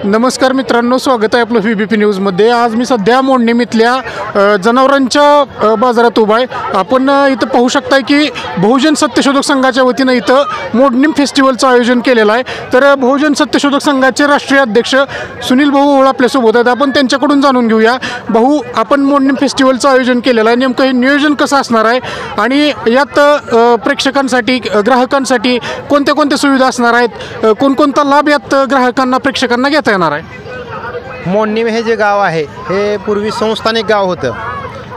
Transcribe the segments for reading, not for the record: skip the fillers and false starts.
नमस्कार मित्रांनो, स्वागत आहे आपलं VBP न्यूजमध्ये। आज मी सध्या मोडणीमितल्या जनावरांच्या बाजारात उभा आहे। आपण इथं पाहू शकताय की बहुजन सत्यशोधक संघाच्या वतीनं इथं मोडणीम फेस्टिवलचं आयोजन केलेलं आहे। तर बहुजन सत्यशोधक संघाचे राष्ट्रीय अध्यक्ष सुनील भाऊ ओळ आपल्यासोबत आहेत। आपण त्यांच्याकडून जाणून घेऊया, भाऊ आपण मोडणीम फेस्टिवलचं आयोजन केलेलं आहे, नेमकं हे नियोजन कसं असणार आहे आणि यात प्रेक्षकांसाठी ग्राहकांसाठी कोणत्या कोणत्या सुविधा असणार आहेत, कोणकोणता लाभ यात ग्राहकांना प्रेक्षकांना घेता येणार आहे? मोडणीम हे जे गाव आहे हे पूर्वी संस्थानिक गाव होतं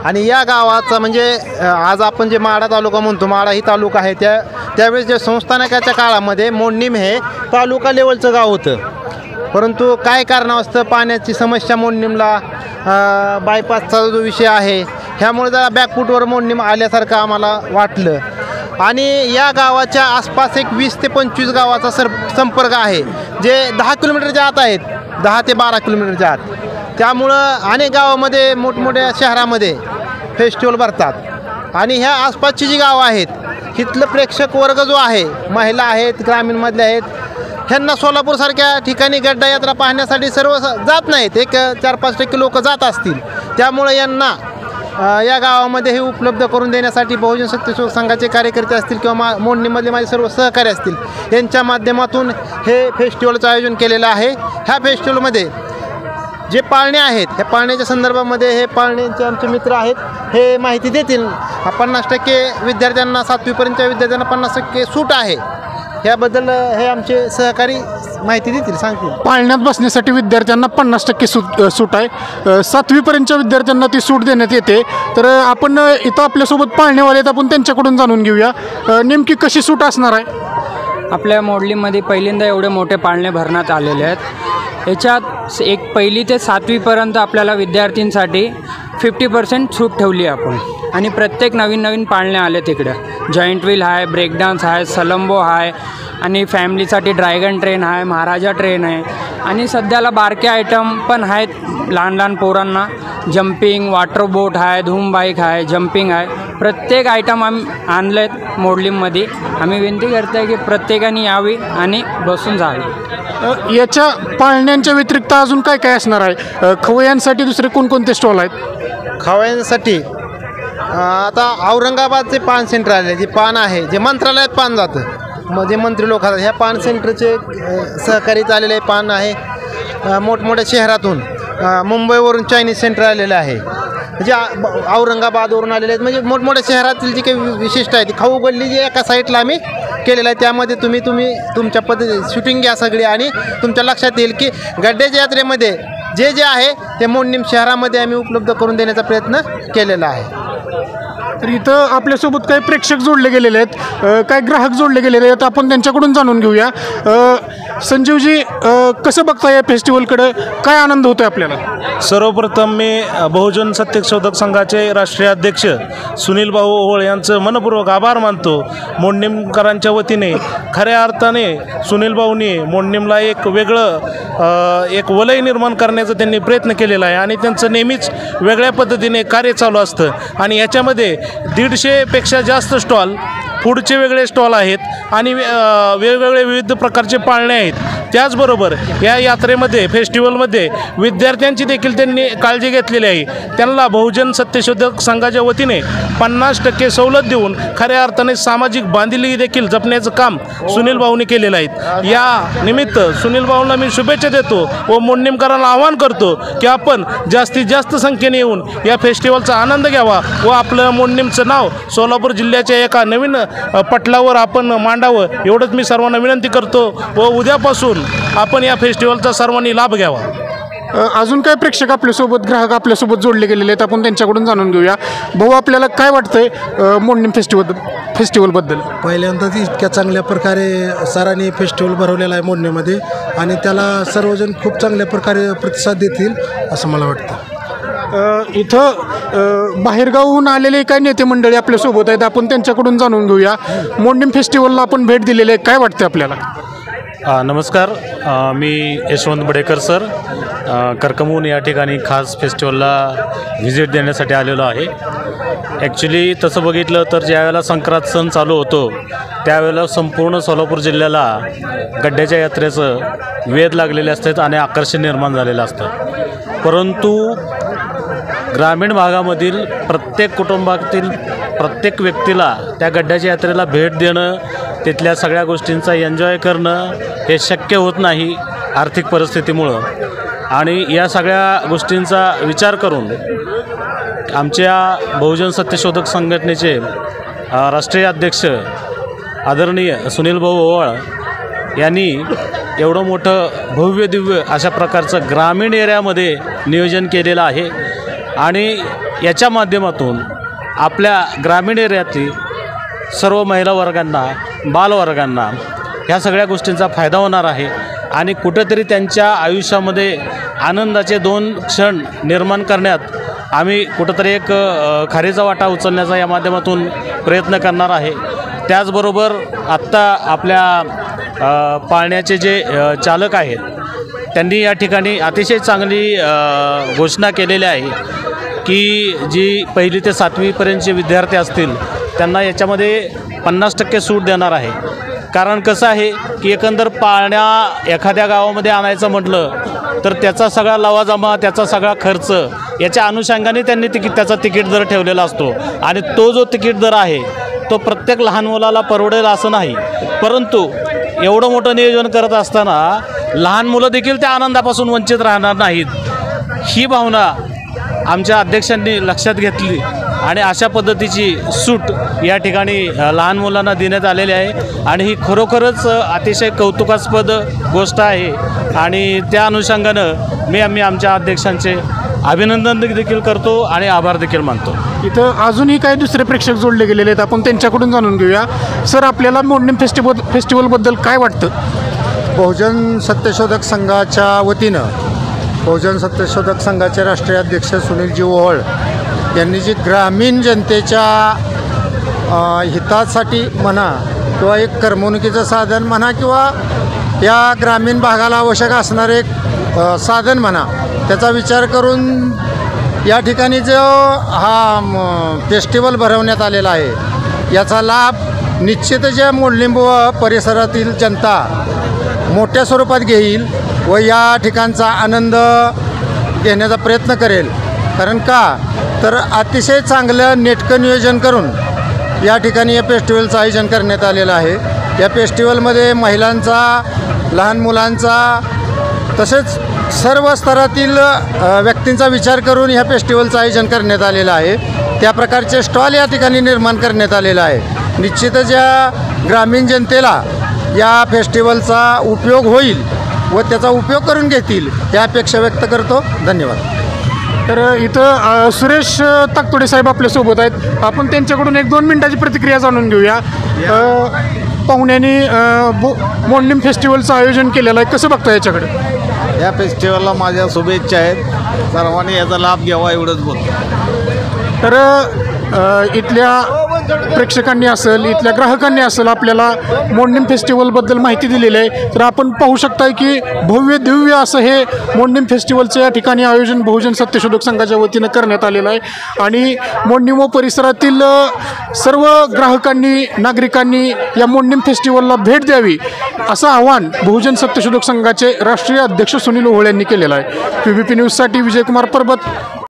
आणि या गावाचं म्हणजे आज आपण जे माढा तालुका म्हणतो, माढा ही तालुका आहे, त्यावेळेस जे संस्थानिकाच्या काळामध्ये मोडणीम हे तालुका लेवलचं गाव होतं। परंतु काय कारणास्तव पाण्याची समस्या मोडणीमला, बायपासचा जो विषय आहे ह्यामुळे जरा बॅकफूटवर मोडणीम आल्यासारखं आम्हाला वाटलं आणि या गावाच्या आसपास एक 20 ते 25 गावाचा संपर्क आहे जे 10 किलोमीटरच्या आत आहेत, 10 ते 12 किलोमीटरच्या आत। त्यामुळं अनेक गावामध्ये मोठमोठ्या शहरामध्ये फेस्टिवल भरतात आणि ह्या आसपासची जी गावं आहेत इथलं प्रेक्षक वर्ग जो आहे, महिला आहेत, ग्रामीणमधले आहेत, ह्यांना सोलापूरसारख्या ठिकाणी गड्डा यात्रा पाहण्यासाठी सर्व जात नाहीत, एक 4-5% लोक जात असतील। त्यामुळे यांना या गावामध्ये हे उपलब्ध करून देण्यासाठी बहुजन सत्यशोधक संघाचे कार्यकर्ते असतील किंवा मोडणीमधले माझे सर्व सहकारी असतील यांच्या माध्यमातून हे फेस्टिवलचं आयोजन केलेलं आहे। ह्या फेस्टिवलमध्ये जे पाळणे आहेत ह्या पाळण्याच्या संदर्भामध्ये हे पाळण्यांचे आमचे मित्र आहेत, हे माहिती देतील। 50% विद्यार्थ्यांना, 7वीपर्यंतच्या विद्यार्थ्यांना 50% सूट आहे, ह्याबद्दल हे आमचे सहकारी माहिती देतील, सांगतील। पाळण्यात बसण्यासाठी विद्यार्थ्यांना 50% सूट आहे, 7वीपर्यंतच्या विद्यार्थ्यांना ती सूट देण्यात येते। तर आपण इथं आपल्यासोबत पाळणेवाले आहेत, आपण त्यांच्याकडून जाणून घेऊया नेमकी कशी सूट असणार आहे। आपल्या मोडलीमध्ये पहिल्यांदा एवढे मोठे पाळणे भरण्यात आलेले आहेत। याच्यात एक 1ली ते 7वीपर्यंत आपल्याला विद्यार्थ्यांसाठी 50% सूट ठेवली आहे आपण आणि प्रत्येक नवीन पाळणे आले तिकडं। जॉईंट व्हील आहे, ब्रेक डान्स आहे, सलंबो आहे आणि फॅमिलीसाठी ड्रॅगन ट्रेन आहे, महाराजा ट्रेन आहे आणि सध्याला बारके आयटम पण आहेत लहान पोरांना। जम्पिंग, वॉटर बोट आहे, धूम बाईक आहे, जम्पिंग आहे, प्रत्येक आयटम आम्ही आणले आहेत मोडलीमध्ये। आम्ही विनंती करतो आहे की प्रत्येकाने यावी आणि बसून जावे। याच्या पाळण्यांच्या व्यतिरिक्त अजून काय काय असणार आहे? खवय्यांसाठी दुसरे कोणकोणते स्टॉल आहेत? खवय्यांसाठी आता औरंगाबादचे पान सेंटर आले, जे पान आहे जे मंत्रालयात पान जातं, म्हणजे मंत्री लोक खातात, ह्या पान सेंटरचे सहकारीत आलेले पान आहे। मोठमोठ्या शहरातून मुंबईवरून चायनीज सेंटर आलेलं आहे, म्हणजे औरंगाबादवरून आलेले आहेत, म्हणजे मोठमोठ्या शहरातील जी काही विशिष्ट आहे ती खाऊ गल्ली जी एका साईडला आम्ही केलेलं आहे। त्यामध्ये तुम्ही तुमच्या पद्धती शूटिंग घ्या सगळी आणि तुमच्या लक्षात येईल की गड्ड्याच्या यात्रेमध्ये जे आहे ते मोडणीम शहरामध्ये आम्ही उपलब्ध करून देण्याचा प्रयत्न केलेला आहे। तर इथं आपल्यासोबत काही प्रेक्षक जोडले गेलेले आहेत, काही ग्राहक जोडले गेलेले आहेत, आपण त्यांच्याकडून जाणून घेऊया। संजीवजी, कसं बघता या फेस्टिवलकडे, काय आनंद होतो आहे आपल्याला? सर्वप्रथम मी बहुजन सत्यशोधक संघाचे राष्ट्रीय अध्यक्ष सुनील भाऊ ओळ यांचं मनपूर्वक आभार मानतो। मोडणीमकरांच्या वतीने खऱ्या अर्थाने सुनील भाऊंनी मोडणीमला एक वेगळं एक वलय निर्माण करण्याचा त्यांनी प्रयत्न केलेला आहे आणि त्यांचं नेहमीच वेगळ्या पद्धतीने कार्य चालू असतं आणि याच्यामध्ये 150पेक्षा जास्त स्टॉल, फूडचे वेगळे स्टॉल आहेत आणि वेगवेगळे विविध प्रकारचे पाळणे आहेत। त्याचबरोबर या यात्रेमध्ये, फेस्टिवलमध्ये विद्यार्थ्यांची देखील त्यांनी काळजी घेतलेली आहे। त्यांना बहुजन सत्यशोधक संघाच्या वतीने 50% सवलत देऊन खऱ्या अर्थाने सामाजिक बांधिलकी देखील जपण्याचं काम सुनील भाऊंनी केलेलं आहे। या निमित्त सुनील भाऊंना मी शुभेच्छा देतो व मोडणीमकरांना आवाहन करतो की आपण जास्तीत जास्त संख्येने येऊन या फेस्टिवलचा आनंद घ्यावा व आपलं मोडणीमचं नाव सोलापूर जिल्ह्याच्या एका नवीन पटलावर आपण मांडावं, एवढंच मी सर्वांना विनंती करतो व उद्यापासून आपण या फेस्टिवलचा सर्वांनी लाभ घ्यावा। अजून काय प्रेक्षक आपल्यासोबत, ग्राहक आपल्यासोबत जोडले गेलेले आहेत, आपण त्यांच्याकडून जाणून घेऊया। भाऊ, आपल्याला काय वाटतंय मोडणीम फेस्टिवलबद्दल? पहिल्यांदाच इतक्या चांगल्या प्रकारे सरांनी फेस्टिवल भरवलेला आहे मोडणीमध्ये आणि त्याला सर्वजण खूप चांगल्या प्रकारे प्रतिसाद देतील असं मला वाटतं। इथं बाहेरगावहून आलेले काही नेते मंडळी आपल्यासोबत आहेत, आपण त्यांच्याकडून जाणून घेऊया। मोडणीम फेस्टिवलला आपण भेट दिलेली आहे, काय वाटतं आपल्याला? नमस्कार. मी यशवंत बडेकर सर, करकमून या ठिकाणी खास फेस्टिवलला व्हिजिट देण्यासाठी आलेलो आहे. ॲक्च्युली तसं बघितलं तर ज्यावेळेला संक्रांत सण चालू होतो त्यावेळेला संपूर्ण सोलापूर जिल्ह्याला गड्ड्याच्या यात्रेचं वेध लागलेले असतात आणि आकर्षण निर्माण झालेलं असतं. परंतु ग्रामीण भागामधील प्रत्येक कुटुंबातील प्रत्येक व्यक्तीला त्या गड्ड्याच्या यात्रेला भेट देणं, तिथल्या सगळ्या गोष्टींचा एन्जॉय करणं हे शक्य होत नाही आर्थिक परिस्थितीमुळं. आणि या सगळ्या गोष्टींचा विचार करून आमच्या बहुजन सत्यशोधक संघटनेचे राष्ट्रीय अध्यक्ष आदरणीय सुनील भाऊ ओवाळ यांनी एवढं मोठं भव्य दिव्य अशा प्रकारचं ग्रामीण एरियामध्ये नियोजन केलेलं आहे. आणि याच्या माध्यमातून आपल्या ग्रामीण एरियातील सर्व महिला वर्गांना, बालवर्गांना ह्या सगळ्या गोष्टींचा फायदा होणार आहे. आणि कुठंतरी त्यांच्या आयुष्यामध्ये आनंदाचे 2 क्षण निर्माण करण्यात आम्ही कुठंतरी एक खारीचा वाटा उचलण्याचा या माध्यमातून प्रयत्न करणार आहे. त्याचबरोबर आत्ता आपल्या पाळण्याचे जे चालक आहेत त्यांनी या ठिकाणी अतिशय चांगली घोषणा केलेली आहे की जी 1ली ते 7वीपर्यंतचे विद्यार्थी असतील त्यांना याच्यामध्ये 50% सूट देणार आहे. कारण कसं आहे की एकंदर पाळण्या एखाद्या गावामध्ये आणायचं म्हटलं तर त्याचा सगळा लवाजमा, त्याचा सगळा खर्च याच्या अनुषंगाने त्यांनी त्याचा तिकीट दर ठेवलेला असतो. आणि तो जो तिकीट दर आहे तो प्रत्येक लहान मुलाला परवडेल असं नाही. परंतु एवढं मोठं नियोजन करत असताना लहान मुलं देखील त्या आनंदापासून वंचित राहणार नाहीत, ही भावना आमच्या अध्यक्षांनी लक्षात घेतली आणि अशा पद्धतीची सूट या ठिकाणी लहान मुलांना देण्यात आलेली आहे. आणि ही खरोखरच अतिशय कौतुकास्पद गोष्ट आहे. आणि त्या अनुषंगानं मी आमच्या अध्यक्षांचे अभिनंदन देखील करतो आणि आभार देखील मानतो. इथं अजूनही काही दुसरे प्रेक्षक जोडले गेलेले आहेत, आपण त्यांच्याकडून जाणून घेऊया. सर, आपल्याला मोडणीम फेस्टिवलबद्दल काय वाटतं? बहुजन सत्यशोधक संघाच्या वतीनं बहुजन सत्यशोधक संघाचे राष्ट्रीय अध्यक्ष सुनीलजी ओवाळ यांनी जी ग्रामीण जनतेच्या हितासाठी म्हणा किंवा एक करमणुकीचं साधन म्हणा किंवा या ग्रामीण भागाला आवश्यक असणारे एक साधन म्हणा, त्याचा विचार करून या ठिकाणी जो हा फेस्टिवल भरवण्यात आलेला आहे याचा लाभ निश्चितच या मोडलिंब व परिसरातील जनता मोठ्या स्वरूपात घेईल व या ठिकाणचा आनंद घेण्याचा प्रयत्न करेल. कारण का तर अतिशय चांगलं नेटकं नियोजन करून या ठिकाणी या फेस्टिवलचं आयोजन करण्यात आलेलं आहे. या फेस्टिवलमध्ये महिलांचा, लहान मुलांचा तसेच सर्व स्तरातील व्यक्तींचा विचार करून ह्या फेस्टिवलचं आयोजन करण्यात आलेलं आहे. त्या प्रकारचे स्टॉल या ठिकाणी निर्माण करण्यात आलेला आहे. निश्चितच या ग्रामीण जनतेला या फेस्टिवलचा उपयोग होईल व त्याचा उपयोग करून घेतील या अपेक्षा व्यक्त करतो. धन्यवाद. तर इथं सुरेश ताकतोडे साहेब आपल्यासोबत आहेत, आपण त्यांच्याकडून 1-2 मिनिटाची प्रतिक्रिया जाणून घेऊया. पाहुण्यांनी मोडणीम फेस्टिवलचं आयोजन केलेलं आहे, कसं बघता याच्याकडे? या फेस्टिवलला माझ्या शुभेच्छा आहेत. सर्वांनी याचा लाभ घ्यावा एवढंच बोलतो. तर इथल्या प्रेक्षकांनी असेल, इथल्या ग्राहकांनी असेल, आपल्याला मोडणीम फेस्टिवलबद्दल माहिती दिलेली आहे. तर आपण पाहू शकताय की भव्य दिव्य असं हे मोडणीम फेस्टिवलचं या ठिकाणी आयोजन बहुजन सत्यशोधक संघाच्या वतीनं करण्यात आलेलं आहे. आणि मोडणीम व परिसरातील सर्व ग्राहकांनी, नागरिकांनी या मोडणीम फेस्टिवलला भेट द्यावी असं आवाहन बहुजन सत्यशोधक संघाचे राष्ट्रीय अध्यक्ष सुनील ओवाळ यांनी केलेलं आहे. PBP न्यूजसाठी विजयकुमार परबत,